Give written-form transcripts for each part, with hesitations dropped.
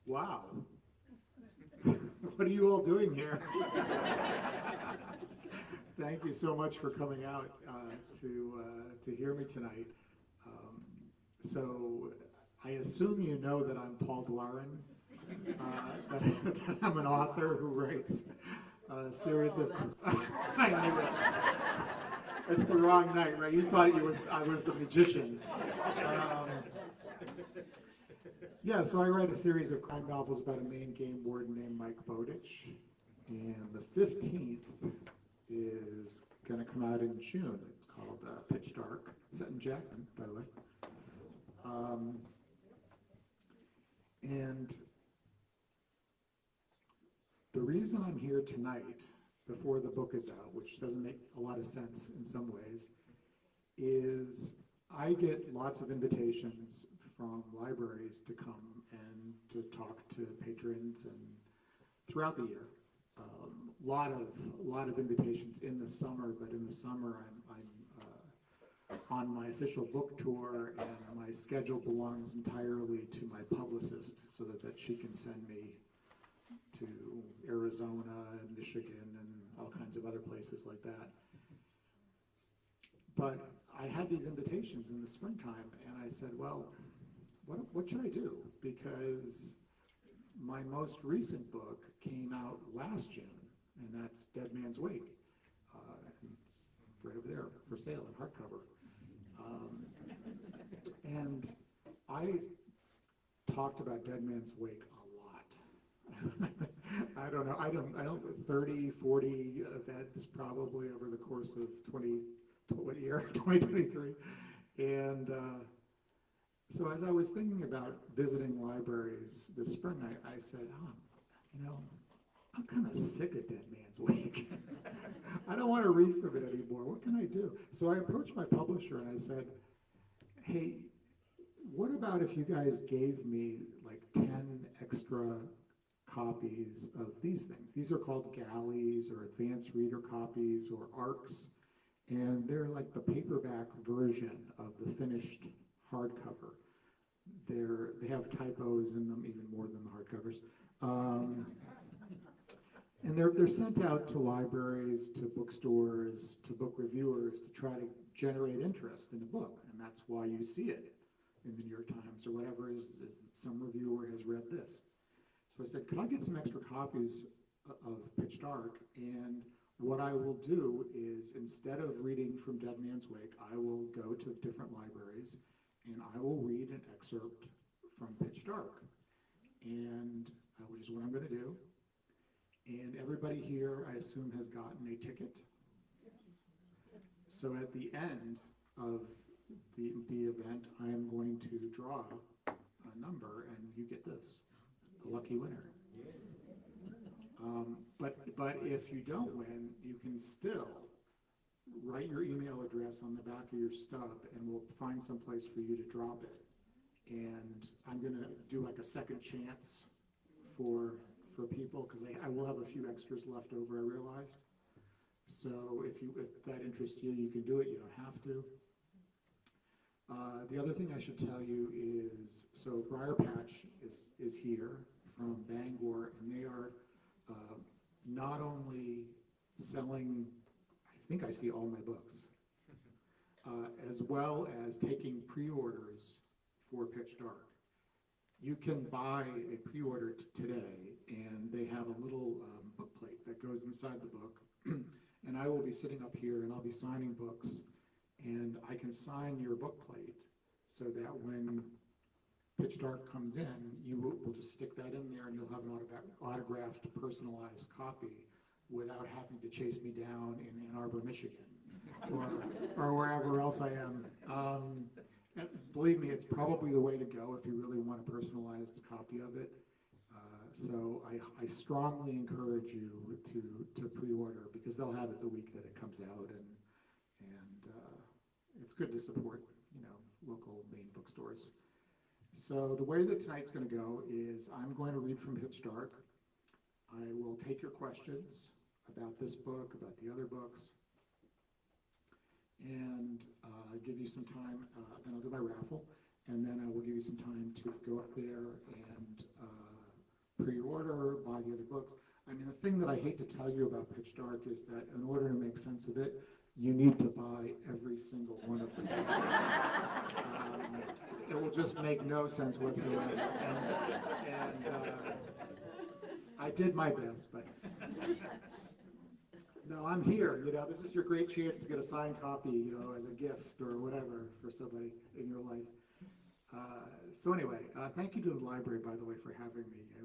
Wow. What are you all doing here? Thank you so much for coming out to hear me tonight. So I assume you know that I'm Paul Doiron, that I'm an author who writes a series of... I knew it. It's the wrong night, right? You thought I was the magician. Yeah, so I write a series of crime novels about a Maine game warden named Mike Bowditch, and the 15th is going to come out in June. It's called Pitch Dark. It's set in Jackman, by the way. And the reason I'm here tonight, before the book is out, which doesn't make a lot of sense in some ways, is I get lots of invitations from libraries to come and to talk to patrons, and throughout the year. Lot of invitations in the summer, but in the summer I'm on my official book tour, and my schedule belongs entirely to my publicist, so that she can send me to Arizona and Michigan and all kinds of other places like that. But I had these invitations in the springtime, and I said, well, what should I do? Because my most recent book came out last June, and that's Dead Man's Wake. It's right over there for sale in hardcover. And I talked about Dead Man's Wake a lot. I don't know, 30, 40 events probably over the course of 2023. And so as I was thinking about visiting libraries this spring, I said, I'm kind of sick of Dead Man's Wake. I don't want to read from it anymore. What can I do? So I approached my publisher and I said, hey, what about if you guys gave me like 10 extra copies of these things? These are called galleys or advanced reader copies or ARCs, and they're like the paperback version of the finished hardcover. They have typos in them, even more than the hardcovers. And they're sent out to libraries, to bookstores, to book reviewers to try to generate interest in the book. And that's why you see it in the New York Times or whatever is some reviewer has read this. So I said, could I get some extra copies of Pitch Dark? And what I will do is, instead of reading from Dead Man's Wake, I will go to different libraries and I will read an excerpt from Pitch Dark, and which is what I'm going to do. And everybody here, I assume, has gotten a ticket. So at the end of the event, I am going to draw a number, and you get this, the lucky winner. But if you don't win, you can still write your email address on the back of your stub, and we'll find some place for you to drop it. And I'm going to do like a second chance for people, because I will have a few extras left over, I realized. So if that interests you, you can do it. You don't have to. The other thing I should tell you is, so Briar Patch is here from Bangor, and they are not only selling, I think I see all my books, as well as taking pre-orders for Pitch Dark. You can buy a pre-order today, and they have a little book plate that goes inside the book. And I will be sitting up here, and I'll be signing books, and I can sign your book plate so that when Pitch Dark comes in, you will just stick that in there, and you'll have an autographed, personalized copy without having to chase me down in Ann Arbor, Michigan, or wherever else I am. And believe me, it's probably the way to go if you really want a personalized copy of it. So I strongly encourage you to pre-order, because they'll have it the week that it comes out, and it's good to support, local Maine bookstores. So the way that tonight's going to go is I'm going to read from Pitch Dark. I will take your questions about this book, about the other books, and give you some time. Then I'll do my raffle, and then I will give you some time to go up there and pre-order, buy the other books. I mean, the thing that I hate to tell you about Pitch Dark is that in order to make sense of it, you need to buy every single one of the books. It will just make no sense whatsoever. And I did my best, but no, I'm here. You know, this is your great chance to get a signed copy, you know, as a gift or whatever for somebody in your life. So anyway, thank you to the library, by the way, for having me. I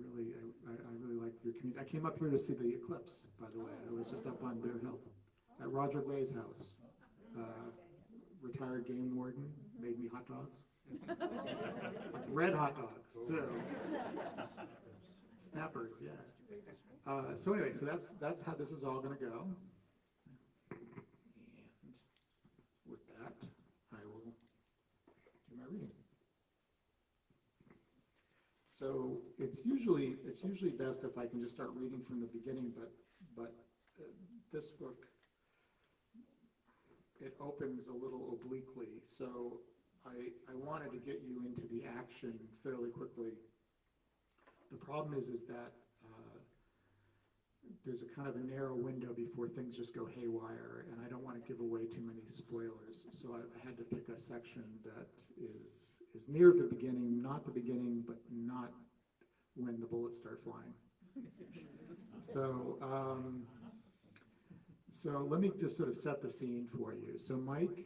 really like your community. I came up here to see the eclipse, by the way. I was just up on Bear Hill at Roger Gray's house. Retired game warden, made me hot dogs. Red hot dogs, too. Snappers, yeah. So anyway, so that's how this is all going to go. And with that, I will do my reading. So it's usually best if I can just start reading from the beginning, but this book, it opens a little obliquely, so I wanted to get you into the action fairly quickly. The problem is that there's a kind of a narrow window before things just go haywire, and I don't want to give away too many spoilers. So I had to pick a section that is near the beginning, not the beginning, but not when the bullets start flying. So let me just sort of set the scene for you. So Mike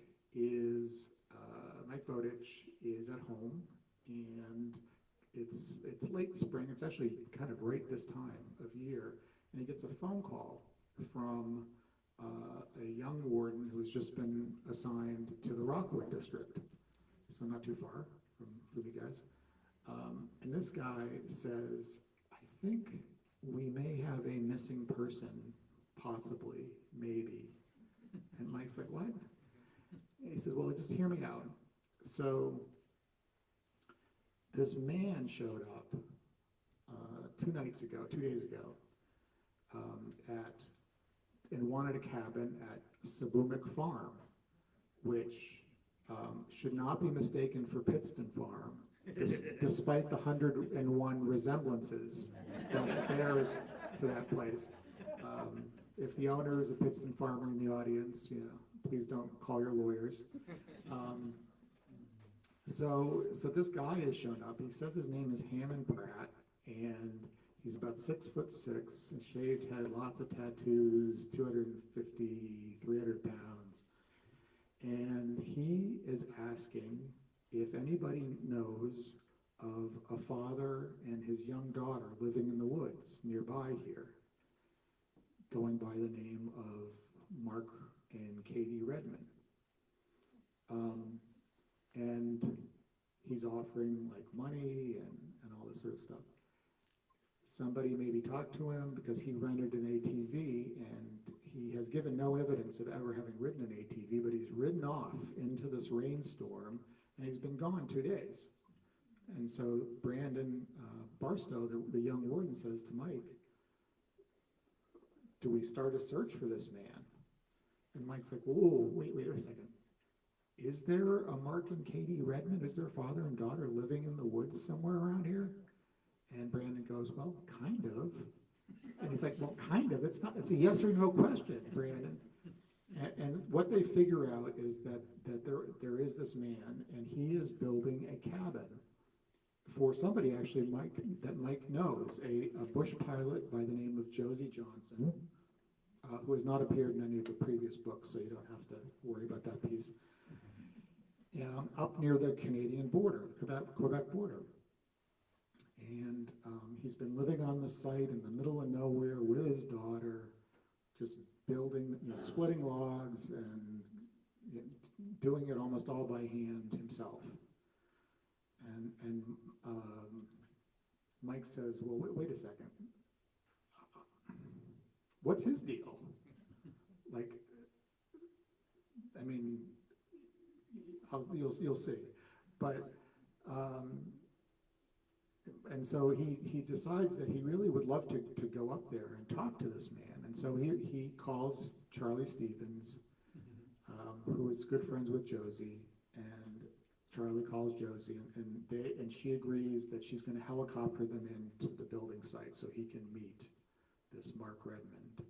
Bowditch is at home, and it's late spring. It's actually kind of right this time of year, and he gets a phone call from a young warden who's just been assigned to the Rockwood district, so not too far from you guys. And this guy says, I think we may have a missing person, possibly, maybe. And Mike's like, what? And he said, well, just hear me out. So this man showed up 2 days ago, and wanted a cabin at Sabumic Farm, which should not be mistaken for Pittston Farm, despite the 101 resemblances that it bears to that place. If the owners of Pittston Farm are in the audience, you know, please don't call your lawyers. So this guy has shown up. He says his name is Hammond Pratt, and he's about 6'6", shaved head, lots of tattoos, 250, 300 pounds. And he is asking if anybody knows of a father and his young daughter living in the woods nearby here, going by the name of Mark and Katie Redmond. And he's offering like money and all this sort of stuff. Somebody maybe talked to him because he rented an ATV, and he has given no evidence of ever having ridden an ATV, but he's ridden off into this rainstorm, and he's been gone 2 days. And so Brandon Barstow, the young warden, says to Mike, do we start a search for this man? And Mike's like, whoa, wait a second. Is there a Mark and Katie Redmond? Is their father and daughter living in the woods somewhere around here? And Brandon goes, well, kind of. And he's like, well, kind of. It's a yes or no question, Brandon. And what they figure out is that there is this man, and he is building a cabin for somebody actually that Mike knows, a bush pilot by the name of Josie Johnson, who has not appeared in any of the previous books, so you don't have to worry about that piece. Up near the Canadian border, the Quebec border. And he's been living on the site in the middle of nowhere with his daughter, just building, splitting logs and doing it almost all by hand himself. And Mike says, well, wait a second. What's his deal? Like, I mean, you'll see. But, and so he decides that he really would love to go up there and talk to this man. And so he calls Charlie Stevens, who is good friends with Josie, and Charlie calls Josie, and she agrees that she's going to helicopter them into the building site so he can meet this Mark Redmond.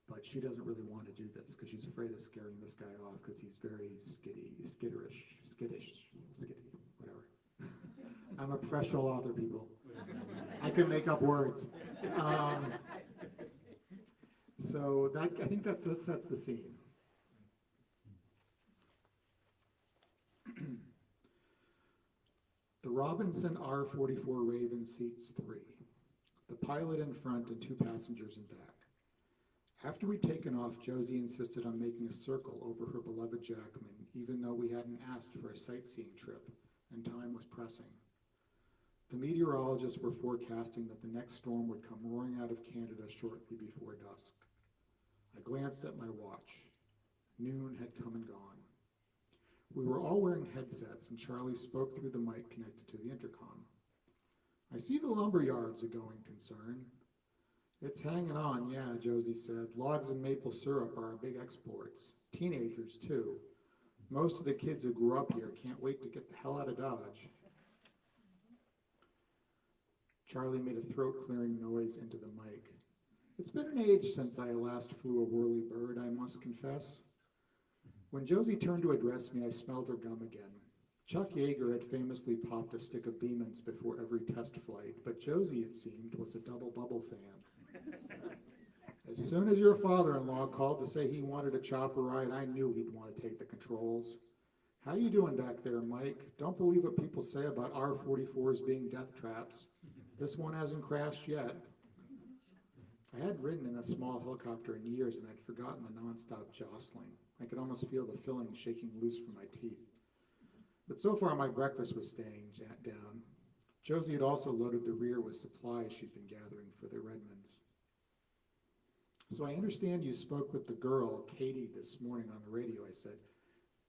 But she doesn't really want to do this because she's afraid of scaring this guy off because he's very skittish, whatever. I'm a professional author, people. I can make up words. So I think that sets the scene. The Robinson R-44 Raven seats 3, the pilot in front and 2 passengers in back. After we'd taken off, Josie insisted on making a circle over her beloved Jackman, even though we hadn't asked for a sightseeing trip and time was pressing. The meteorologists were forecasting that the next storm would come roaring out of Canada shortly before dusk. I glanced at my watch. Noon had come and gone. We were all wearing headsets, and Charlie spoke through the mic connected to the intercom. I see the lumber yards are going concern. It's hanging on, yeah, Josie said. Logs and maple syrup are our big exports. Teenagers, too. Most of the kids who grew up here can't wait to get the hell out of Dodge. Charlie made a throat-clearing noise into the mic. It's been an age since I last flew a whirly bird, I must confess. When Josie turned to address me, I smelled her gum again. Chuck Yeager had famously popped a stick of Beeman's before every test flight, but Josie, it seemed, was a double bubble fan. As soon as your father-in-law called to say he wanted a chopper ride, I knew he'd want to take the controls. How you doing back there, Mike? Don't believe what people say about R-44s being death traps. This one hasn't crashed yet. I hadn't ridden in a small helicopter in years, and I'd forgotten the nonstop jostling. I could almost feel the filling shaking loose from my teeth. But so far, my breakfast was staying down. Josie had also loaded the rear with supplies she'd been gathering for the Redmonds. So I understand you spoke with the girl, Katie, this morning on the radio, I said.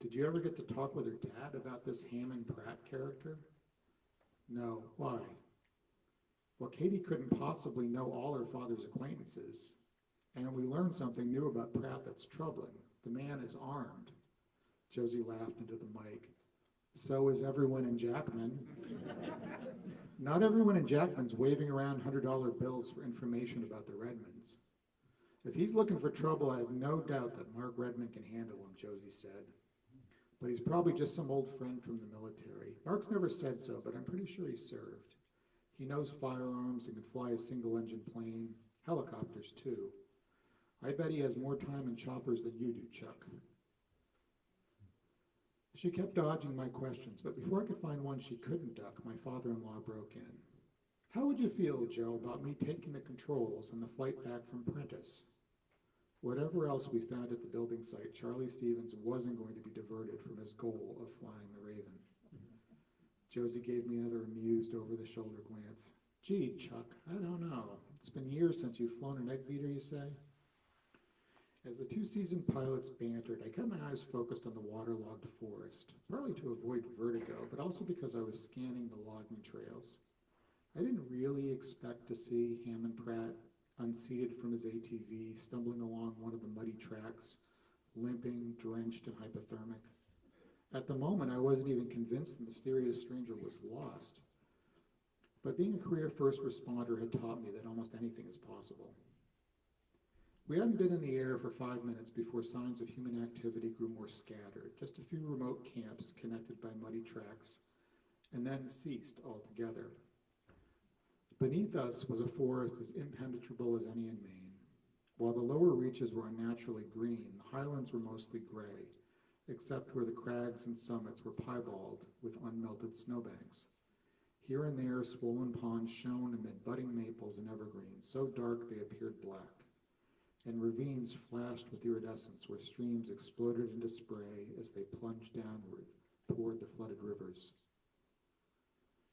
Did you ever get to talk with her dad about this Hammond Pratt character? No. Why? Well, Katie couldn't possibly know all her father's acquaintances. And we learned something new about Pratt that's troubling. The man is armed. Josie laughed into the mic. So is everyone in Jackman. Not everyone in Jackman's waving around $100 bills for information about the Redmonds. If he's looking for trouble, I have no doubt that Mark Redmond can handle him, Josie said. But he's probably just some old friend from the military. Mark's never said so, but I'm pretty sure he served. He knows firearms and can fly a single-engine plane, helicopters too. I bet he has more time in choppers than you do, Chuck. She kept dodging my questions, but before I could find one she couldn't duck, my father-in-law broke in. How would you feel, Joe, about me taking the controls on the flight back from Prentice? Whatever else we found at the building site, Charlie Stevens wasn't going to be diverted from his goal of flying the Raven. Josie gave me another amused over-the-shoulder glance. Gee, Chuck, I don't know. It's been years since you've flown an egg beater, you say? As the two seasoned pilots bantered, I kept my eyes focused on the waterlogged forest, partly to avoid vertigo, but also because I was scanning the logging trails. I didn't really expect to see Hammond Pratt unseated from his ATV, stumbling along one of the muddy tracks, limping, drenched, and hypothermic. At the moment, I wasn't even convinced the mysterious stranger was lost. But being a career first responder had taught me that almost anything is possible. We hadn't been in the air for 5 minutes before signs of human activity grew more scattered, just a few remote camps connected by muddy tracks, and then ceased altogether. Beneath us was a forest as impenetrable as any in Maine. While the lower reaches were unnaturally green, the highlands were mostly gray, except where the crags and summits were piebald with unmelted snowbanks. Here and there, swollen ponds shone amid budding maples and evergreens, so dark they appeared black, and ravines flashed with iridescence where streams exploded into spray as they plunged downward toward the flooded rivers.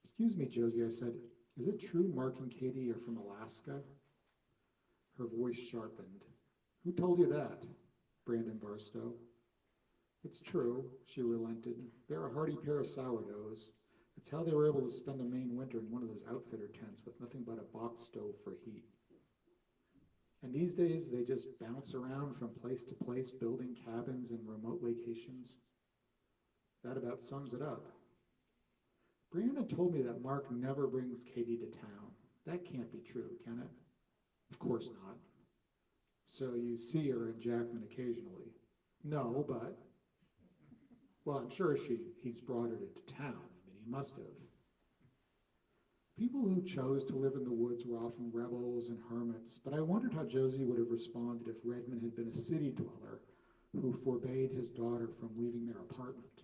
Excuse me, Josie, I said, is it true Mark and Katie are from Alaska? Her voice sharpened. Who told you that? Brandon Barstow. It's true, she relented. They're a hardy pair of sourdoughs. It's how they were able to spend a Maine winter in one of those outfitter tents with nothing but a box stove for heat. And these days, they just bounce around from place to place, building cabins in remote locations. That about sums it up. Brianna told me that Mark never brings Katie to town. That can't be true, can it? Of course not. So you see her and Jackman occasionally. No, but, well, I'm sure he's brought her to town. I mean, he must have. People who chose to live in the woods were often rebels and hermits, but I wondered how Josie would have responded if Redmond had been a city dweller who forbade his daughter from leaving their apartment.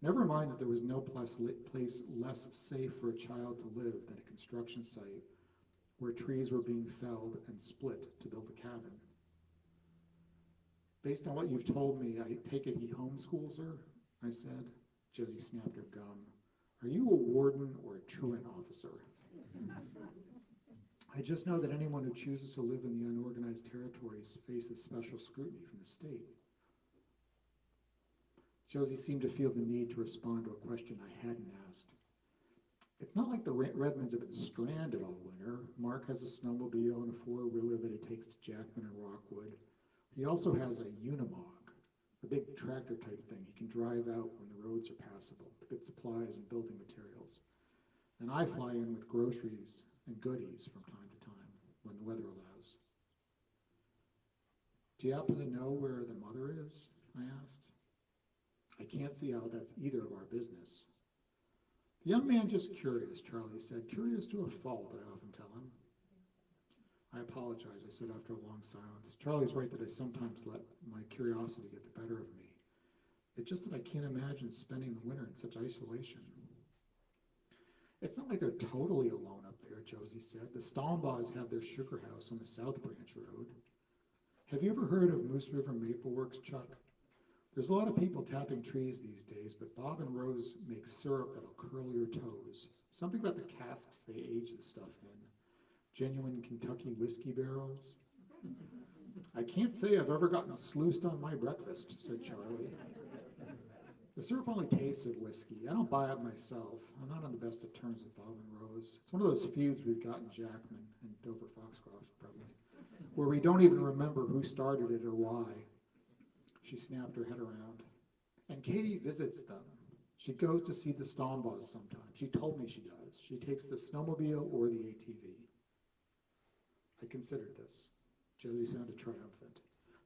Never mind that there was no place less safe for a child to live than a construction site where trees were being felled and split to build a cabin. Based on what you've told me, I take it he homeschools her, I said. Josie snapped her gum. Are you a warden or a truant officer? I just know that anyone who chooses to live in the unorganized territories faces special scrutiny from the state. Josie seemed to feel the need to respond to a question I hadn't asked. It's not like the Redmonds have been stranded all winter. Mark has a snowmobile and a four-wheeler that he takes to Jackman and Rockwood. He also has a Unimog, a big tractor-type thing he can drive out when the roads are passable to get supplies and building materials. And I fly in with groceries and goodies from time to time when the weather allows. Do you happen to know where the mother is? I asked. I can't see how that's either of our business. The young man just curious, Charlie said. Curious to a fault, I often tell him. I apologize, I said after a long silence. Charlie's right that I sometimes let my curiosity get the better of me. It's just that I can't imagine spending the winter in such isolation. It's not like they're totally alone up there, Josie said. The Stombaghs have their sugar house on the South Branch Road. Have you ever heard of Moose River Maple Works, Chuck? There's a lot of people tapping trees these days, but Bob and Rose make syrup that'll curl your toes. Something about the casks they age the stuff in. Genuine Kentucky whiskey barrels. I can't say I've ever gotten sluiced on my breakfast, said Charlie. The syrup only tastes of whiskey. I don't buy it myself. I'm not on the best of terms with Bob and Rose. It's one of those feuds we've got in Jackman and Dover Foxcroft, probably, where we don't even remember who started it or why. She snapped her head around. And Katie visits them. She goes to see the Stombaghs sometimes. She told me she does. She takes the snowmobile or the ATV. I considered this. Josie sounded triumphant.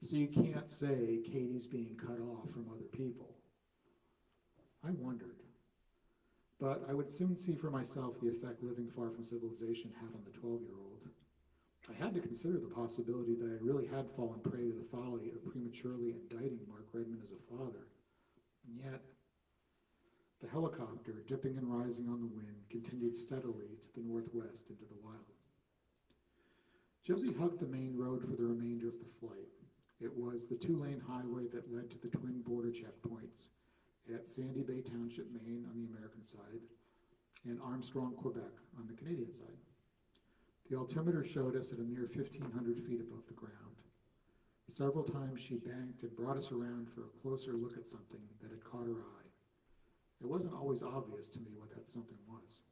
So you can't say Katie's being cut off from other people. I wondered. But I would soon see for myself the effect living far from civilization had on the 12-year-old. I had to consider the possibility that I really had fallen prey to the folly of prematurely indicting Mark Redmond as a father. And yet, the helicopter, dipping and rising on the wind, continued steadily to the northwest into the wild. Josie hugged the main road for the remainder of the flight. It was the two-lane highway that led to the twin border checkpoints at Sandy Bay Township, Maine on the American side, and Armstrong, Quebec on the Canadian side. The altimeter showed us at a mere 1,500 feet above the ground. Several times she banked and brought us around for a closer look at something that had caught her eye. It wasn't always obvious to me what that something was.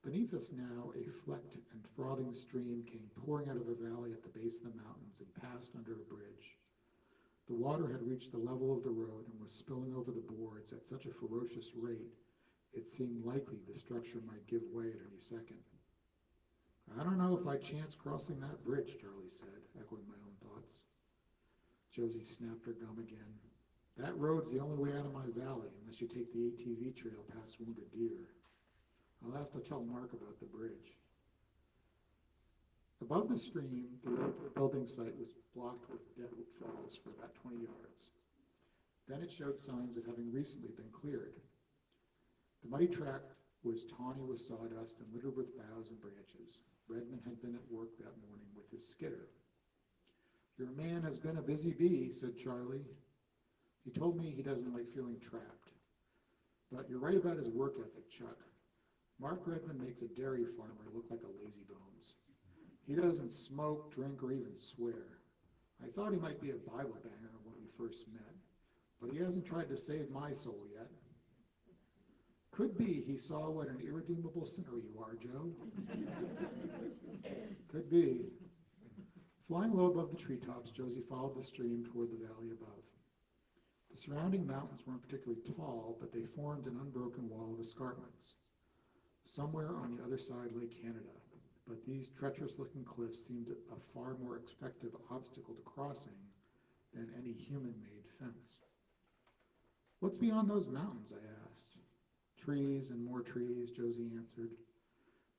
Beneath us now, a flecked and frothing stream came pouring out of a valley at the base of the mountains and passed under a bridge. The water had reached the level of the road and was spilling over the boards at such a ferocious rate, it seemed likely the structure might give way at any second. I don't know if I chance crossing that bridge, Charlie said, echoing my own thoughts. Josie snapped her gum again. That road's the only way out of my valley, unless you take the ATV trail past Wounded Deer. I'll have to tell Mark about the bridge. Above the stream, the road to the building site was blocked with deadwood falls for about 20 yards. Then it showed signs of having recently been cleared. The muddy track was tawny with sawdust and littered with boughs and branches. Redmond had been at work that morning with his skidder. Your man has been a busy bee, said Charlie. He told me he doesn't like feeling trapped. But you're right about his work ethic, Chuck. Mark Redmond makes a dairy farmer look like a lazy bones. He doesn't smoke, drink, or even swear. I thought he might be a Bible banger when we first met, but he hasn't tried to save my soul yet. Could be he saw what an irredeemable sinner you are, Joe. Could be. Flying low above the treetops, Josie followed the stream toward the valley above. The surrounding mountains weren't particularly tall, but they formed an unbroken wall of escarpments. Somewhere on the other side lay Canada, but these treacherous-looking cliffs seemed a far more effective obstacle to crossing than any human-made fence. "What's beyond those mountains?" I asked. "Trees and more trees," Josie answered.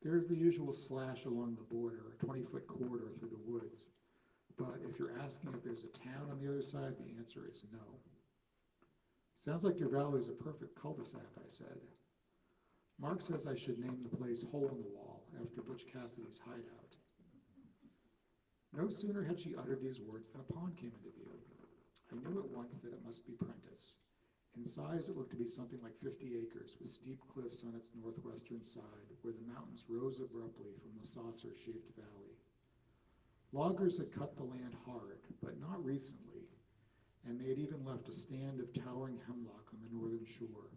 "There's the usual slash along the border, a 20-foot corridor through the woods. But if you're asking if there's a town on the other side, the answer is no." "Sounds like your valley is a perfect cul-de-sac," I said. "Mark says I should name the place Hole in the Wall, after Butch Cassidy's hideout." No sooner had she uttered these words than a pond came into view. I knew at once that it must be Prentice. In size, it looked to be something like 50 acres, with steep cliffs on its northwestern side, where the mountains rose abruptly from the saucer-shaped valley. Loggers had cut the land hard, but not recently, and they had even left a stand of towering hemlock on the northern shore.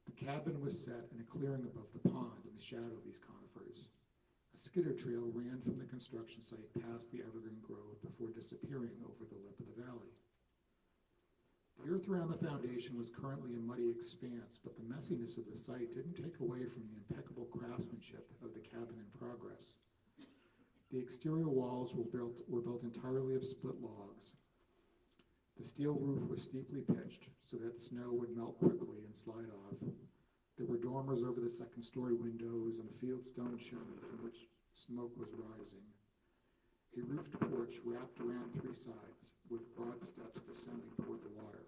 The cabin was set in a clearing above the pond in the shadow of these conifers. A skidder trail ran from the construction site past the evergreen grove before disappearing over the lip of the valley. The earth around the foundation was currently a muddy expanse, but the messiness of the site didn't take away from the impeccable craftsmanship of the cabin in progress. The exterior walls were built entirely of split logs. The steel roof was steeply pitched so that snow would melt quickly and slide off. There were dormers over the second-story windows and a fieldstone chimney from which smoke was rising. A roofed porch wrapped around three sides, with broad steps descending toward the water.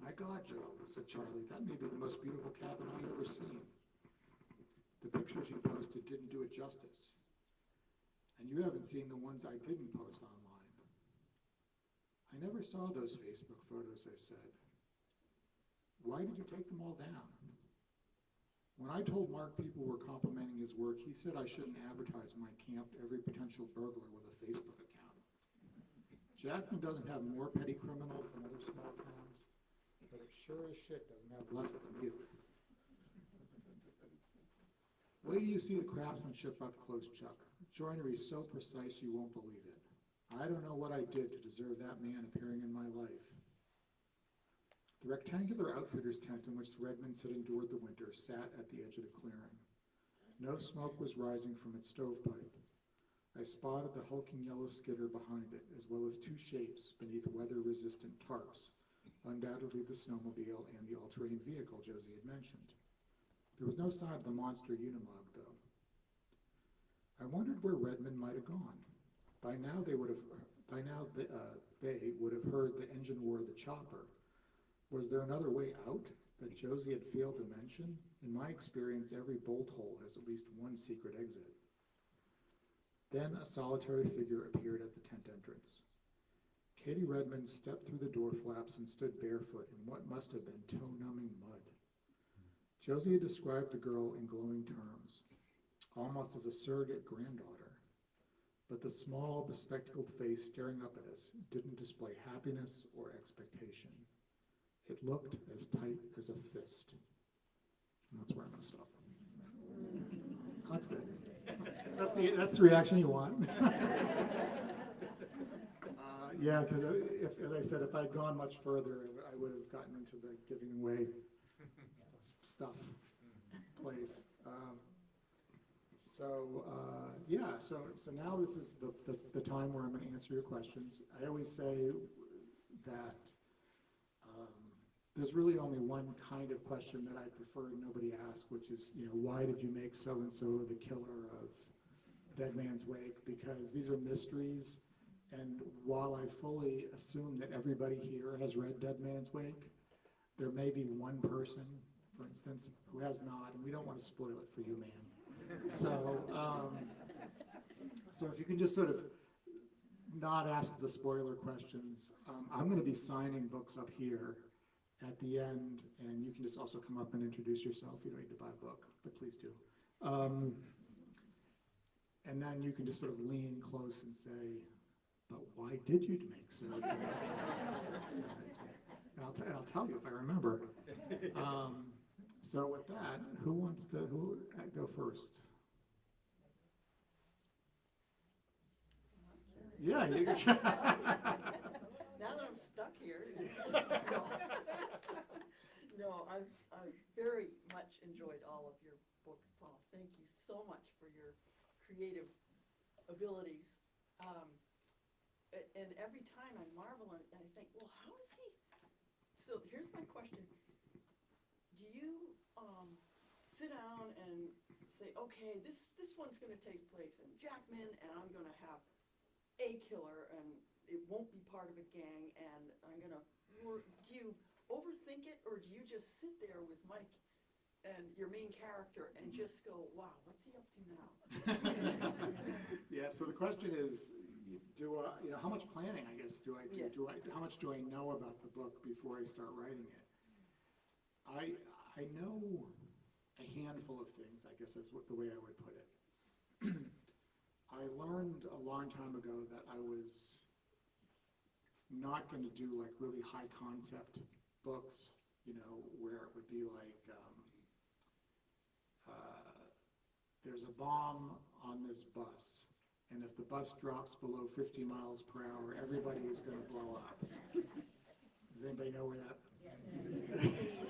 "My God, Joe," said Charlie, "that may be the most beautiful cabin I've ever seen. The pictures you posted didn't do it justice. And you haven't seen the ones I didn't post online." "I never saw those Facebook photos," I said. "Why did you take them all down?" When I told Mark people were complimenting his work, he said I shouldn't advertise my camp to every potential burglar with a Facebook account. Jackman doesn't have more petty criminals than other small towns, but it sure as shit doesn't have less of them either. "Wait till you see the craftsmanship up close, Chuck. Joinery is so precise you won't believe it. I don't know what I did to deserve that man appearing in my life." The rectangular outfitter's tent in which the Redmonds had endured the winter sat at the edge of the clearing. No smoke was rising from its stovepipe. I spotted the hulking yellow skidder behind it, as well as two shapes beneath weather-resistant tarps, undoubtedly the snowmobile and the all-terrain vehicle Josie had mentioned. There was no sign of the monster Unimog, though. I wondered where Redmond might have gone. By now they would have heard the engine roar of the chopper. Was there another way out that Josie had failed to mention? In my experience, every bolt hole has at least one secret exit. Then a solitary figure appeared at the tent entrance. Katie Redmond stepped through the door flaps and stood barefoot in what must have been toe-numbing mud. Josie had described the girl in glowing terms, almost as a surrogate granddaughter. But the small, bespectacled face staring up at us didn't display happiness or expectation. It looked as tight as a fist. And that's where I'm going to stop. That's good. That's the reaction you want. Yeah, because as I said, if I'd gone much further, I would have gotten into the giving away stuff place. So now this is the time where I'm going to answer your questions. I always say that there's really only one kind of question that I prefer nobody ask, which is, why did you make so-and-so the killer of Dead Man's Wake? Because these are mysteries, and while I fully assume that everybody here has read Dead Man's Wake, there may be one person, for instance, who has not, and we don't want to spoil it for you, man. So if you can just sort of not ask the spoiler questions, I'm going to be signing books up here at the end, and you can just also come up and introduce yourself. You don't need to buy a book, but please do. And then you can just sort of lean close and say, but why did you make so? And I'll tell you if I remember. So with that, who go first? Yeah. Now that I'm No, I've very much enjoyed all of your books, Paul. Thank you so much for your creative abilities. And every time I marvel and I think, well, how does he? So here's my question: do you sit down and say, okay, this one's going to take place in Jackman, and I'm going to have a killer, and it won't be part of a gang, and I'm going to? Or do you overthink it, or do you just sit there with Mike and your main character and just go, wow, what's he up to now? Yeah, so the question is, how much planning, I guess, do I do? Yeah. How much do I know about the book before I start writing it? I know a handful of things, I guess is the way I would put it. I learned a long time ago that I was not going to do like really high concept books, where it would be like, there's a bomb on this bus, and if the bus drops below 50 miles per hour, everybody is going to blow up. Does anybody know where that?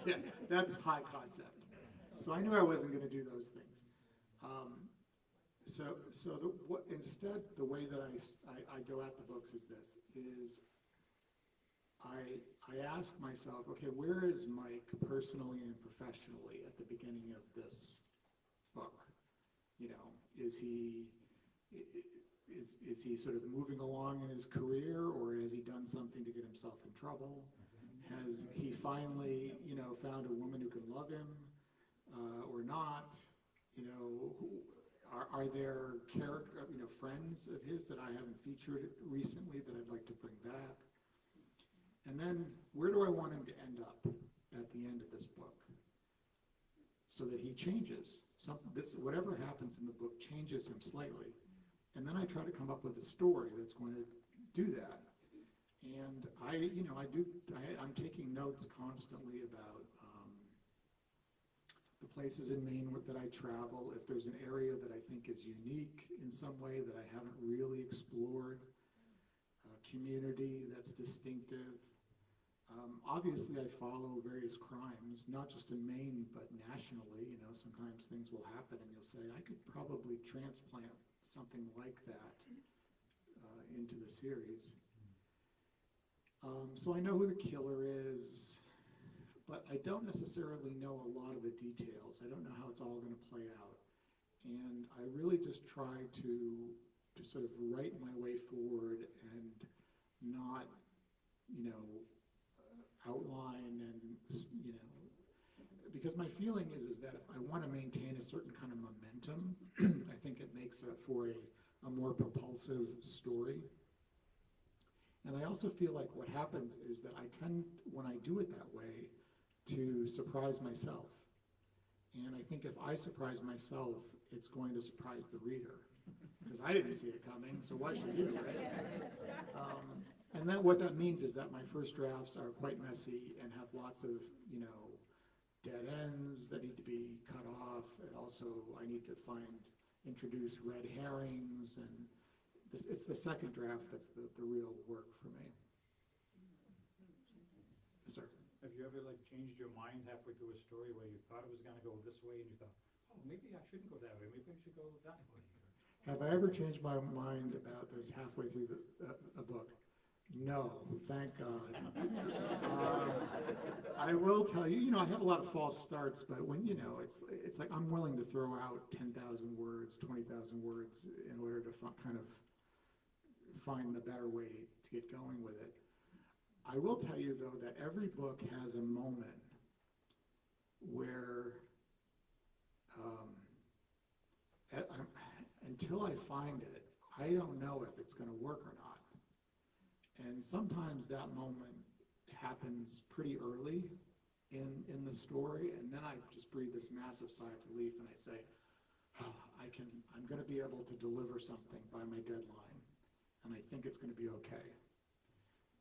Yeah, that's high concept. So I knew I wasn't going to do those things. Instead, the way that I go at the books is this: I ask myself, okay, where is Mike personally and professionally at the beginning of this book? Is he sort of moving along in his career, or has he done something to get himself in trouble? Has he finally, found a woman who can love him, or not? Are there friends of his that I haven't featured recently that I'd like to bring back? And then where do I want him to end up at the end of this book, so that he changes? Whatever happens in the book changes him slightly, and then I try to come up with a story that's going to do that. And I'm taking notes constantly about the places in Maine that I travel. If there's an area that I think is unique in some way that I haven't really explored, a community that's distinctive. Obviously, I follow various crimes, not just in Maine, but nationally. Sometimes things will happen and you'll say, I could probably transplant something like that into the series. So I know who the killer is, but I don't necessarily know a lot of the details. I don't know how it's all going to play out. And I really just try to sort of write my way forward and not, outline and, because my feeling is that if I want to maintain a certain kind of momentum, I think it makes for a more propulsive story. And I also feel like what happens is that I tend, when I do it that way, to surprise myself. And I think if I surprise myself, it's going to surprise the reader, because I didn't see it coming, so why should you, right? And then what that means is that my first drafts are quite messy and have lots of, dead ends that need to be cut off. And also, I need to introduce red herrings, and it's the second draft that's the real work for me. Yes, sir. Have you ever changed your mind halfway through a story where you thought it was going to go this way and you thought, oh, maybe I shouldn't go that way, maybe I should go that way? Have I ever changed my mind about this halfway through a book? No, thank God. I will tell you, I have a lot of false starts, but when, it's like I'm willing to throw out 10,000 words, 20,000 words in order to kind of find the better way to get going with it. I will tell you, though, that every book has a moment where until I find it, I don't know if it's going to work or not. And sometimes that moment happens pretty early in the story, and then I just breathe this massive sigh of relief and I say, oh, I'm going to be able to deliver something by my deadline, and I think it's going to be okay.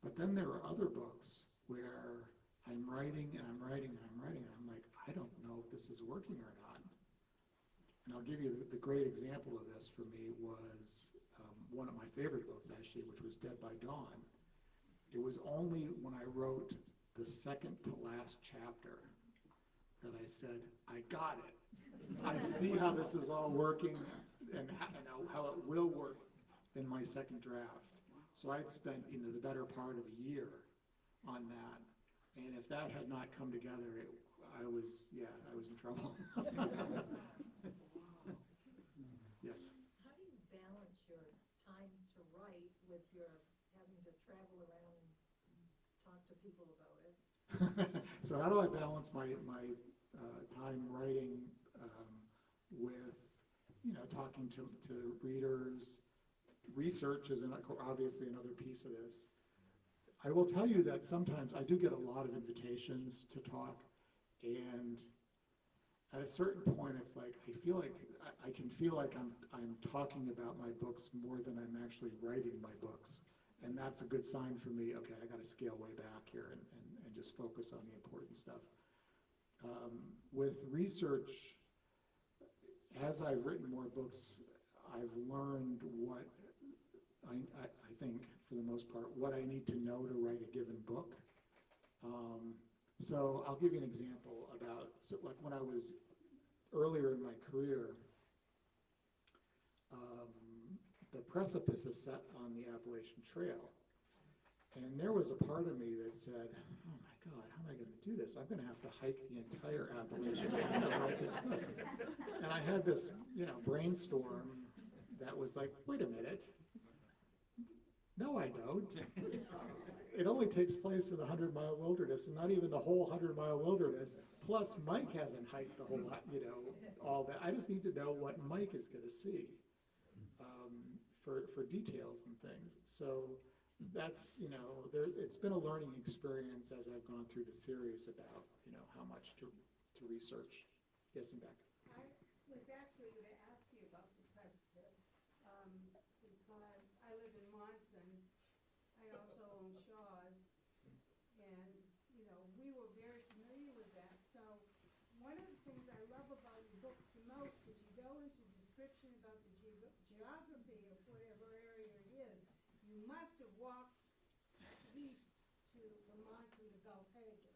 But then there are other books where I'm writing and I'm writing and I'm writing, and I'm like, I don't know if this is working or not. And I'll give you the great example of this for me was one of my favorite books, actually, which was Dead by Dawn. It was only when I wrote the second to last chapter that I said, I got it. I see how this is all working and how it will work in my second draft. So I'd spent, the better part of a year on that. And if that had not come together, I was in trouble. Yes. How do you balance your time to write with your having to travel around and talk to people about it? So how do I balance my time writing with, talking to readers? Research is obviously another piece of this. I will tell you that sometimes I do get a lot of invitations to talk, and at a certain point, it's like I can feel like I'm talking about my books more than I'm actually writing my books, and that's a good sign for me. Okay, I got to scale way back here and just focus on the important stuff. With research, as I've written more books, I've learned what I think, for the most part, what I need to know to write a given book. So I'll give you an example about, like when I was earlier in my career, the precipice is set on the Appalachian Trail. And there was a part of me that said, oh my God, how am I going to do this? I'm going to have to hike the entire Appalachian Trail to write this book. And I had this, brainstorm that was like, wait a minute. No, I don't. It only takes place in the 100-mile wilderness, and not even the whole 100-mile wilderness. Plus, Mike hasn't hiked the whole, all that. I just need to know what Mike is going to see for details and things. So that's, it's been a learning experience as I've gone through the series about, how much to research. Yes, and Beck. I was actually going to ask you about the precipice, because I live in Monson. I also own Shaw's, and, we were very familiar with that. So one of the things I love about your books the most is you go into description about the geography of whatever area it is. You must have walked east to Vermont and the Gulf Hagen.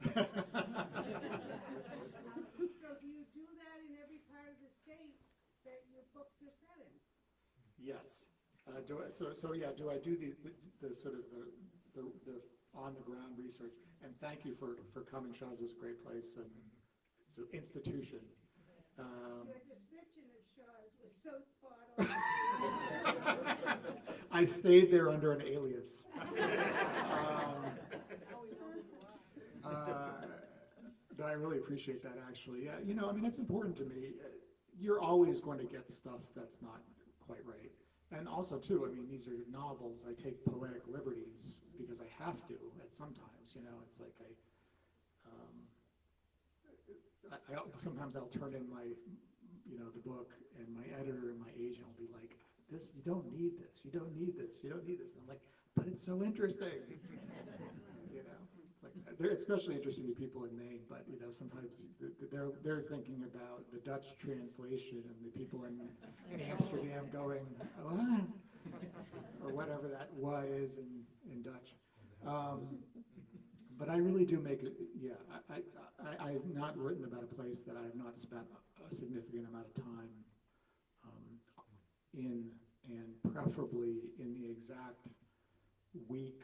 So do you do that in every part of the state that your books are set in? Yes. Do I do the sort of the on the ground research? And thank you for coming. Shaw's is a great place, and it's an institution. Your description of Shaw's was so spot on. I stayed there under an alias. But I really appreciate that, actually. Yeah, it's important to me. You're always going to get stuff that's not quite right. And also, too, these are novels. I take poetic liberties because I have to at sometimes, it's like sometimes I'll turn in my, the book, and my editor and my agent will be like, this, you don't need this, you don't need this, you don't need this. And I'm like, but it's so interesting. It's like, they're especially interesting to people in Maine, but, sometimes they're thinking about the Dutch translation and the people in Amsterdam going, what? Or whatever that "wa" is in Dutch. But I really do make it, I've not written about a place that I have not spent a significant amount of time in, and preferably in the exact week,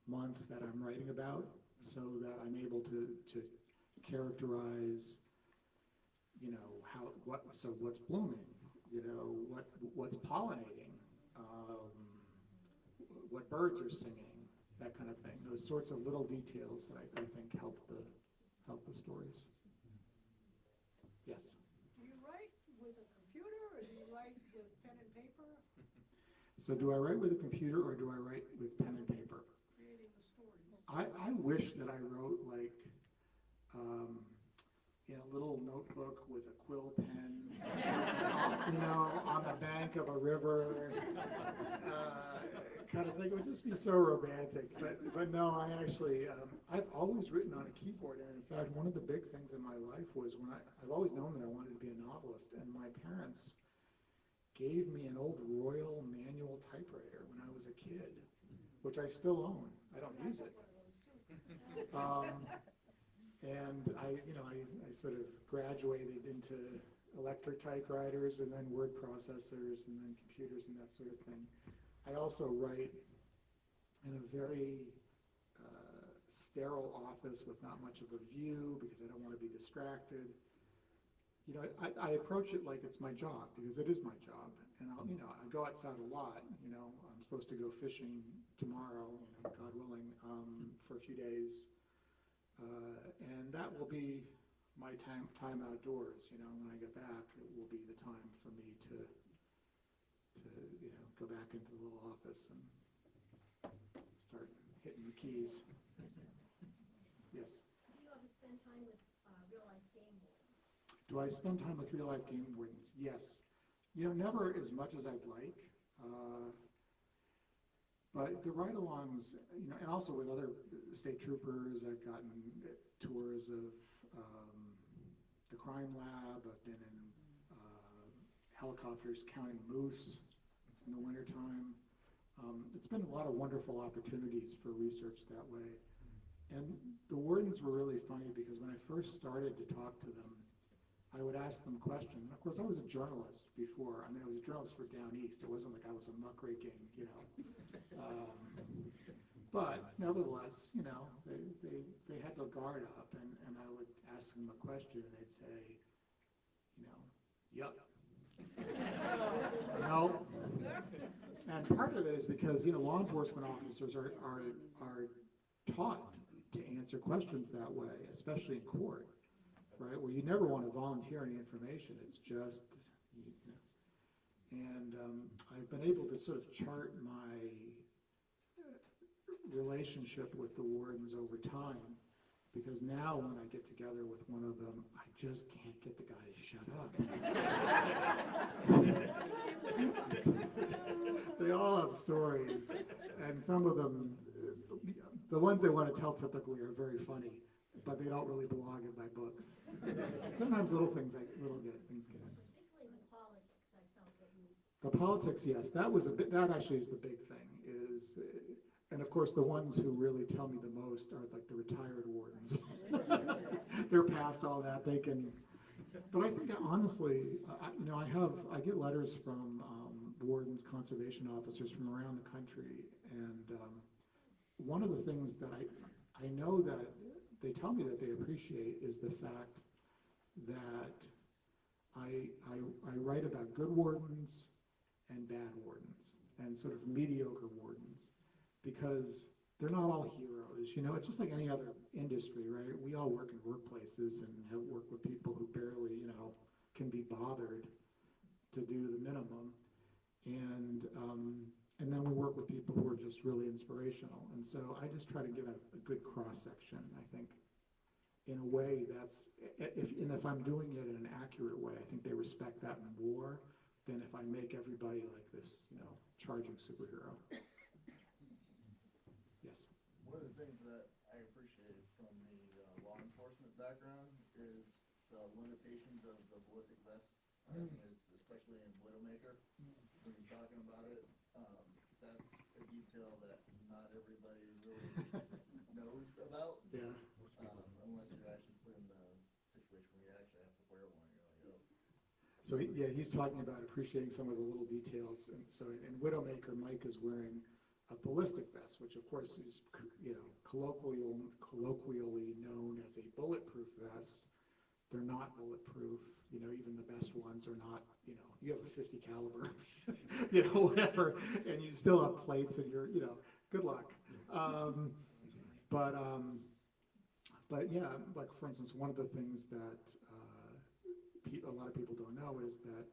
month that I'm writing about, so that I'm able to characterize, what's blooming, what's pollinating, what birds are singing, that kind of thing. Those sorts of little details that I think help the stories. Yes. Do you write with a computer, or do you write with pen and paper? So do I write with a computer, or do I write with pen and paper? Creating the stories. I wish that I wrote like in a little notebook with a quill pen, on the bank of a river, kind of thing. It would just be so romantic. But no, I actually, I've always written on a keyboard. And in fact, one of the big things in my life was when I've always known that I wanted to be a novelist, and my parents gave me an old Royal manual typewriter when I was a kid, which I still own. I don't use it. And I sort of graduated into electric typewriters and then word processors and then computers and that sort of thing. I also write in a very sterile office with not much of a view because I don't want to be distracted. I approach it like it's my job because it is my job. And I go outside a lot. I'm supposed to go fishing tomorrow, God willing, for a few days. And that will be my time outdoors. When I get back, it will be the time for me to go back into the little office and start hitting the keys. Yes. Do you ever spend time with real-life game wardens? Do I spend time with real-life game wardens? Yes. Never as much as I'd like. But the ride-alongs, and also with other state troopers, I've gotten tours of the crime lab. I've been in helicopters counting moose in the wintertime. It's been a lot of wonderful opportunities for research that way. And the wardens were really funny because when I first started to talk to them, I would ask them questions. Of course, I was a journalist before. I was a journalist for Down East. It wasn't like I was a muckraking, but nevertheless, they had their guard up, and I would ask them a question, and they'd say, yep. No. And part of it is because, law enforcement officers are taught to answer questions that way, especially in court. Right, where you never want to volunteer any information. It's just, and I've been able to sort of chart my relationship with the wardens over time, because now when I get together with one of them, I just can't get the guy to shut up. They all have stories, and some of them, the ones they want to tell typically are very funny, but they don't really belong in my books. Sometimes little things get. Particularly with politics, I felt that you... The politics, yes, that actually is the big thing, and of course the ones who really tell me the most are like the retired wardens. They're past all that, but I think honestly, I get letters from wardens, conservation officers from around the country, and one of the things that I know that they tell me that they appreciate is the fact that I write about good wardens and bad wardens and sort of mediocre wardens, because they're not all heroes. It's just like any other industry, right? We all work in workplaces and have worked with people who barely, can be bothered to do the minimum. And then we work with people who are just really inspirational. And so I just try to give a good cross-section, I think, in a way that's, if I'm doing it in an accurate way, I think they respect that more than if I make everybody like this, charging superhero. Yes? One of the things that I appreciate from the law enforcement background is the limitations of the ballistic vest, especially in Widowmaker. When he's talking about it, that's a detail that not everybody really knows about. Yeah. Unless you're actually put in the situation where you actually have to wear one. You're like, oh. So he's talking about appreciating some of the little details. And so in Widowmaker, Mike is wearing a ballistic vest, which of course is, colloquially known as a bulletproof vest. They're not bulletproof. Even the best ones are not. You have a 50 caliber, whatever, and you still have plates, and you're, good luck. But yeah, like for instance, one of the things that a lot of people don't know is that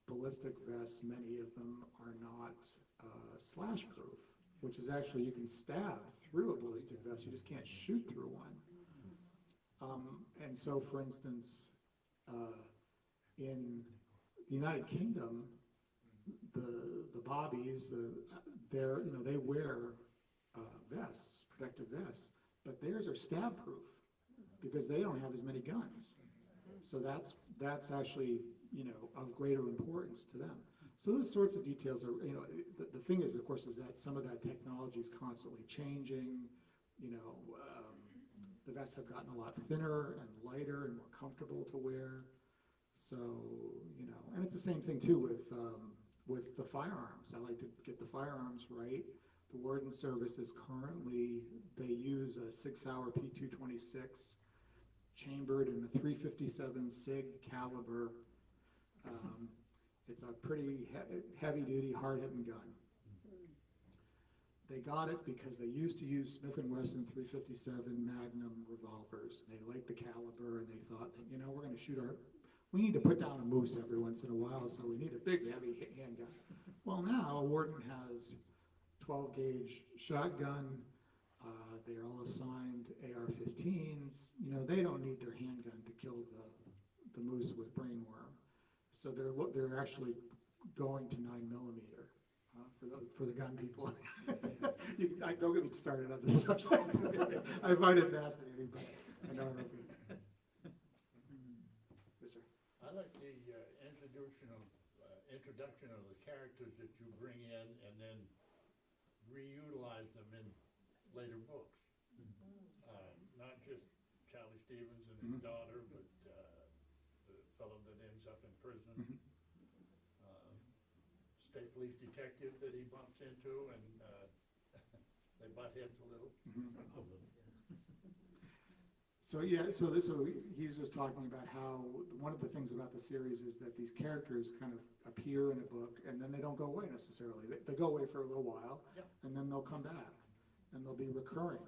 ballistic vests, many of them are not slash proof, which is actually, you can stab through a ballistic vest, you just can't shoot through one. And so for instance, in the United Kingdom, the bobbies, they wear vests, protective vests, but theirs are stab proof because they don't have as many guns. So that's actually, of greater importance to them. So those sorts of details are, the thing is, of course, is that some of that technology is constantly changing. the vests have gotten a lot thinner and lighter and more comfortable to wear. So, and it's the same thing too with the firearms. I like to get the firearms right. The Warden Service is currently, they use a 6-hour P226 chambered in a 357 SIG caliber. It's a pretty heavy-duty, hard-hitting gun. They got it because they used to use Smith & Wesson 357 Magnum revolvers. They liked the caliber, and they thought that, we're going to we need to put down a moose every once in a while, so we need a big, heavy handgun. Well, now a Warden has 12-gauge shotgun. They're all assigned AR-15s. They don't need their handgun to kill the moose with brainworm. So they're actually going to 9mm for the gun people. Don't get me started on this subject. I find it fascinating, but I know I don't get it. Yes, sir. I like the introduction of the characters that you bring in and then reutilize them in later books. Not just Charlie Stevens and his daughter, but the fellow that ends up in prison. State police detective that he bumps into, and they butt heads a little. So he's just talking about how one of the things about the series is that these characters kind of appear in a book and then they don't go away necessarily. They go away for a little while, and then they'll come back and they'll be recurring.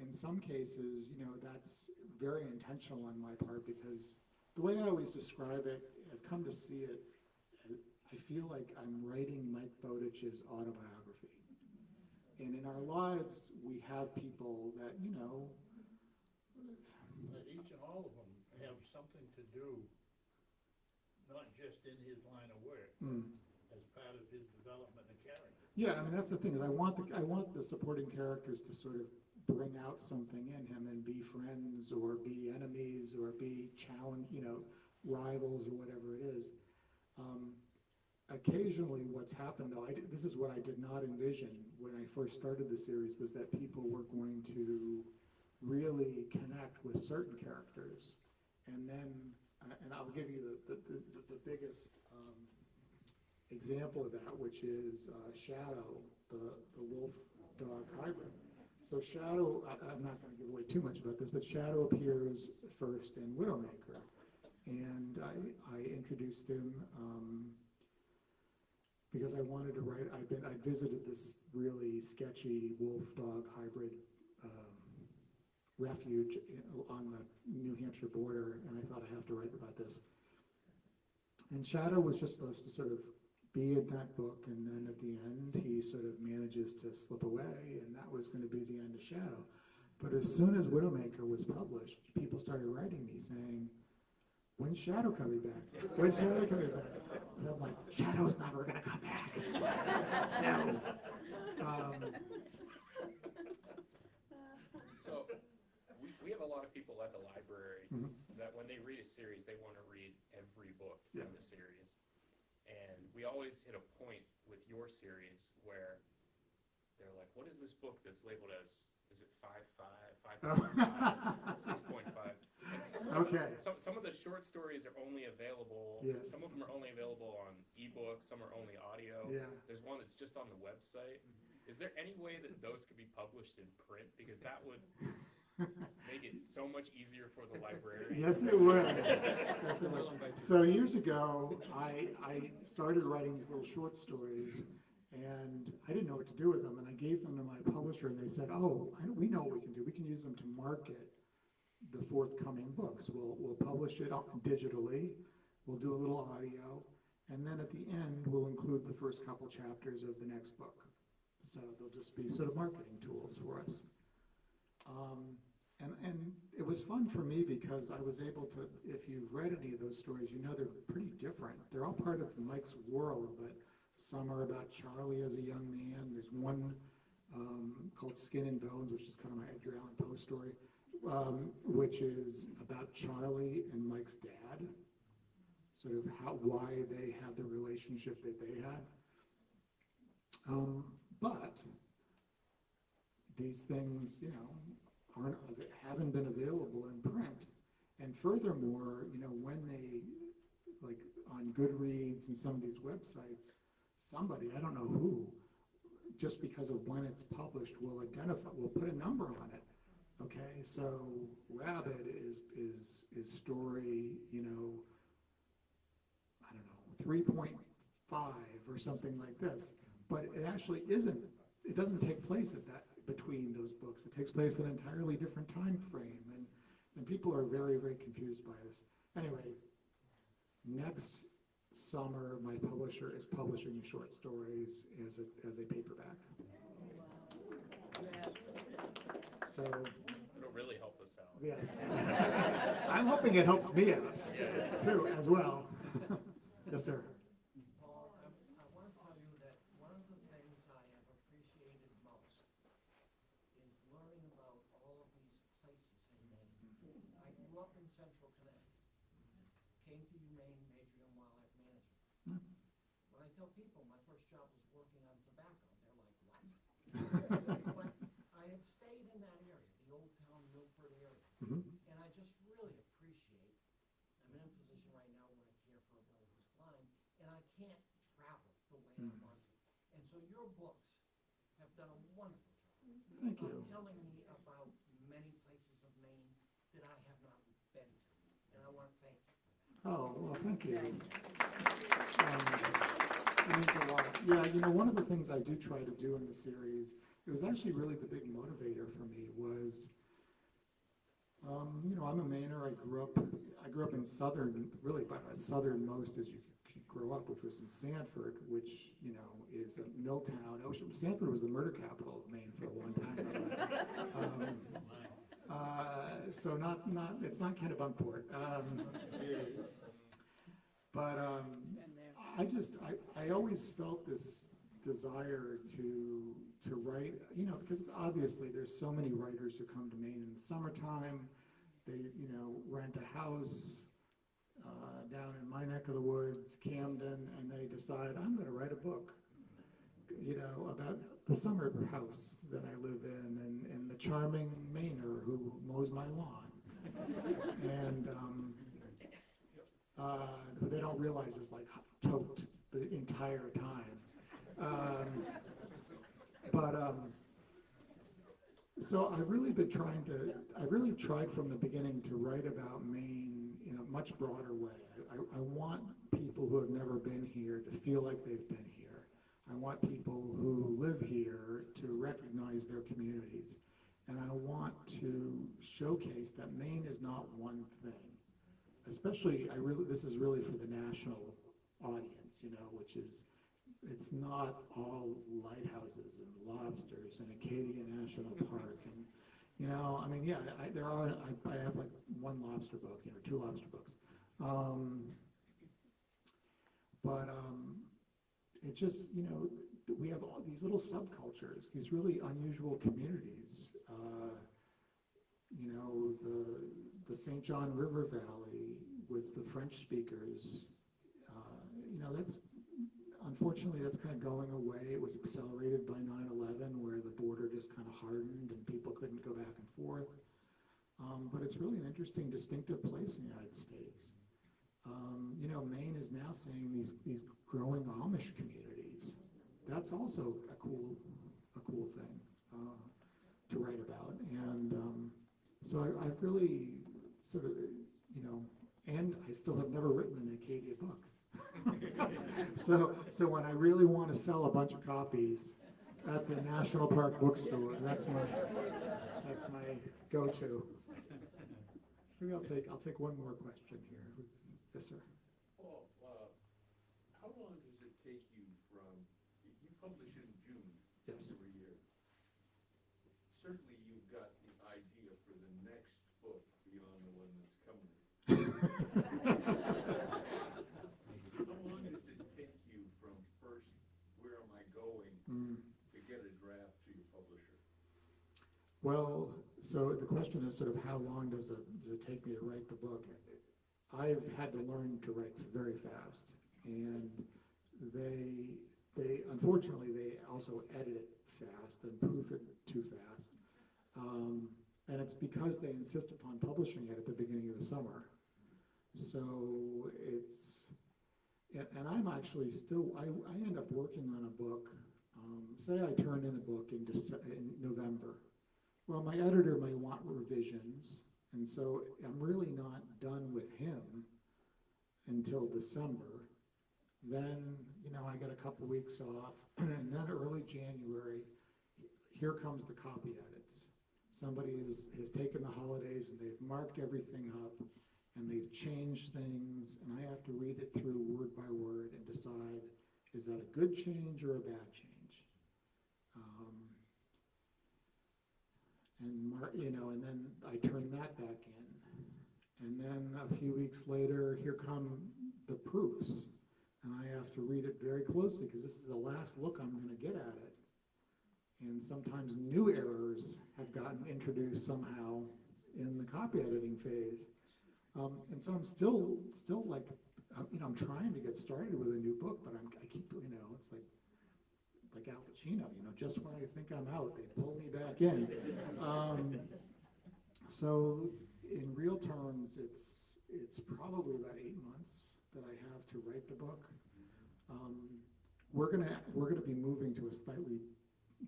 In some cases, that's very intentional on my part, because the way I always describe it, I've come to see it, I feel like I'm writing Mike Bowditch's autobiography. And in our lives, we have people that, Each and all of them have something to do, not just in his line of work, as part of his development and character. Yeah, I mean, that's the thing, is I want the supporting characters to sort of bring out something in him and be friends or be enemies or be rivals or whatever it is. Occasionally what's happened, this is what I did not envision when I first started the series, was that people were going to really connect with certain characters. And then, and I'll give you the biggest example of that, which is Shadow, the wolf-dog hybrid. So Shadow, I'm not going to give away too much about this, but Shadow appears first in Widowmaker. And I introduced him because I wanted to write, I visited this really sketchy wolf-dog hybrid refuge on the New Hampshire border, and I thought I have to write about this. And Shadow was just supposed to sort of be in that book, and then at the end he sort of manages to slip away, and that was going to be the end of Shadow. But as soon as Widowmaker was published, people started writing me saying, when's Shadow coming back? When's Shadow coming back? And I'm like, Shadow's never going to come back. No. So we have a lot of people at the library that when they read a series, they want to read every book in the series. And we always hit a point with your series where they're like, what is this book that's labeled as, is it 5.5, 6.5? Okay. Some of the short stories are only available, some of them are only available on ebooks, some are only audio. Yeah. There's one that's just on the website. Is there any way that those could be published in print? Because that would make it so much easier for the librarian. Yes, it would. Yes, it would. So years ago, I started writing these little short stories, and I didn't know what to do with them, and I gave them to my publisher, and they said, oh, we know what we can do. We can use them to market the forthcoming books. We'll publish it digitally, we'll do a little audio, and then at the end, we'll include the first couple chapters of the next book. So they'll just be sort of marketing tools for us. And it was fun for me because I was able to, if you've read any of those stories, you know they're pretty different. They're all part of Mike's world, but some are about Charlie as a young man. There's one called Skin and Bones, which is kind of my Edgar Allan Poe story, which is about Charlie and Mike's dad, sort of why they had the relationship that they had. But these things, you know, haven't been available in print. And furthermore, you know, when they, like on Goodreads and some of these websites, somebody, I don't know who, just because of when it's published, will put a number on it. Okay, so Rabbit is story, you know, I don't know, 3.5 or something like this. But it actually isn't, it doesn't take place at that, between those books. It takes place in an entirely different time frame. And people are very, very confused by this. Anyway, next summer, my publisher is publishing short stories as a paperback. So. It'll really help us out. Yes. I'm hoping it helps me out, too, as well. Yes, sir. Paul, I want to tell you that one of the things I have appreciated most is learning about all of these places in Maine. I grew up in central Connecticut, came to Maine, majored in wildlife management. When I tell people my first job was working on tobacco, they're like, what? But I have stayed in that area, the Old Town Milford area, and I just really appreciate, I'm in a position right now where I care for a brother who's blind, and I can't travel the way I want to. And so your books have done a wonderful job. Thank you. Of telling me about many places of Maine that I have not been to, and I want to thank you for that. Oh, well, thank you. It means a lot. Yeah, you know, one of the things I do try to do in the series, it was actually really the big motivator for me was, you know, I'm a Mainer. I grew up in southern, really about as southernmost as you could grow up, which was in Sanford, which, you know, is a mill town. Sanford was the murder capital of Maine for a long time. So it's not Kennebunkport. But I always felt this desire to write, you know, because obviously there's so many writers who come to Maine in the summertime. They, you know, rent a house down in my neck of the woods, Camden, and they decide, I'm going to write a book, you know, about the summer house that I live in and the charming Mainer who mows my lawn. And who they don't realize is like tote the entire time. So I've really tried from the beginning to write about Maine in a much broader way. I want people who have never been here to feel like they've been here. I want people who live here to recognize their communities. And I want to showcase that Maine is not one thing. Especially, this is really for the national audience, you know, which is, it's not all lighthouses and lobsters and Acadia National Park and, you know, I mean, yeah, I have like one lobster book, you know, 2 lobster books. It just, you know, we have all these little subcultures, these really unusual communities. You know, the St. John River Valley with the French speakers, you know, unfortunately that's kind of going away. It was accelerated by 9/11 where the border just kind of hardened and people couldn't go back and forth. But it's really an interesting, distinctive place in the United States. You know, Maine is now seeing these growing Amish communities. That's also a cool thing to write about. And so I've really sort of, you know, and I still have never written an Acadia book. So when I really want to sell a bunch of copies at the National Park bookstore, that's my go-to. Maybe I'll take one more question here. Yes, sir. Paul, how long does it take you from, you publish in June every year. Certainly you've got the idea for the next book beyond the one that's coming. How long does it take you from first, where am I going, to get a draft to your publisher? Well, so the question is sort of how long does it take me to write the book? I've had to learn to write very fast, and unfortunately, they also edit it fast and proof it too fast. And it's because they insist upon publishing it at the beginning of the summer. So and I'm actually still, I end up working on a book. Say I turn in a book in November. Well, my editor may want revisions, and so I'm really not done with him until December. Then, I get a couple weeks off, and then early January, here comes the copy edits. Somebody has taken the holidays and they've marked everything up and they've changed things, and I have to read it through word by word and decide, is that a good change or a bad change? And then I turn that back in. And then a few weeks later, here come the proofs. And I have to read it very closely because this is the last look I'm going to get at it. And sometimes new errors have gotten introduced somehow in the copy editing phase. And so I'm still like, I'm trying to get started with a new book, but I keep, it's like Al Pacino, just when I think I'm out, they pull me back in. So in real terms, it's probably about 8 months that I have to write the book. We're gonna be moving to a slightly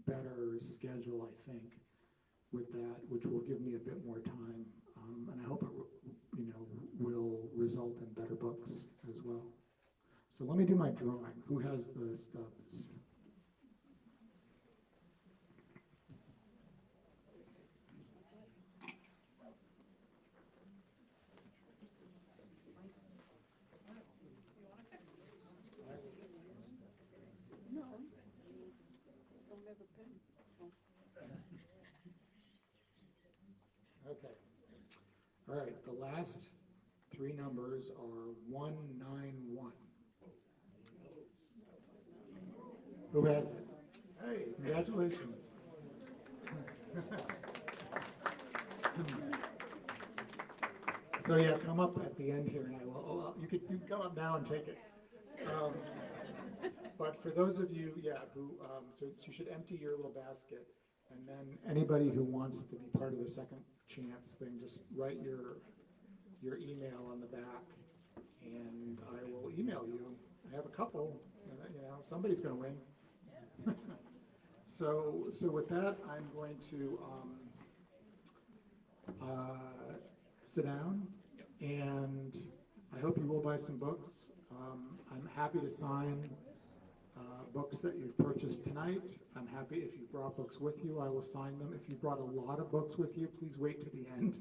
better schedule, I think, with that, which will give me a bit more time, and I hope it will result in better books as well. So let me do my drawing. Who has the stubs? No. Don't have a pen. Okay. All right, the last three numbers are 191. Who has it? Hey, congratulations. So yeah, come up at the end here and I will, you can come up now and take it. But for those of you, who, so you should empty your little basket, and then anybody who wants to be part of the second chance thing, just write your email on the back, and I will email you. I have a couple, somebody's gonna win. So with that, I'm going to sit down, and I hope you will buy some books. I'm happy to sign books that you've purchased tonight. I'm happy if you brought books with you, I will sign them. If you brought a lot of books with you, please wait to the end.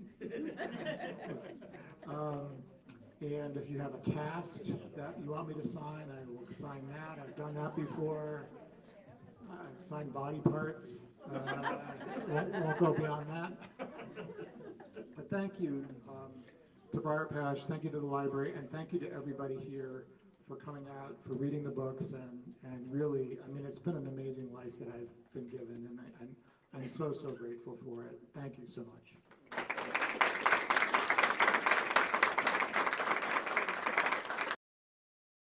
And if you have a cast that you want me to sign, I will sign that. I've done that before. I've signed body parts. Won't go beyond that. But thank you to Briar Patch, thank you to the library, and thank you to everybody here for coming out, for reading the books, and really, it's been an amazing life that I've been given, and I'm so grateful for it. Thank you so much.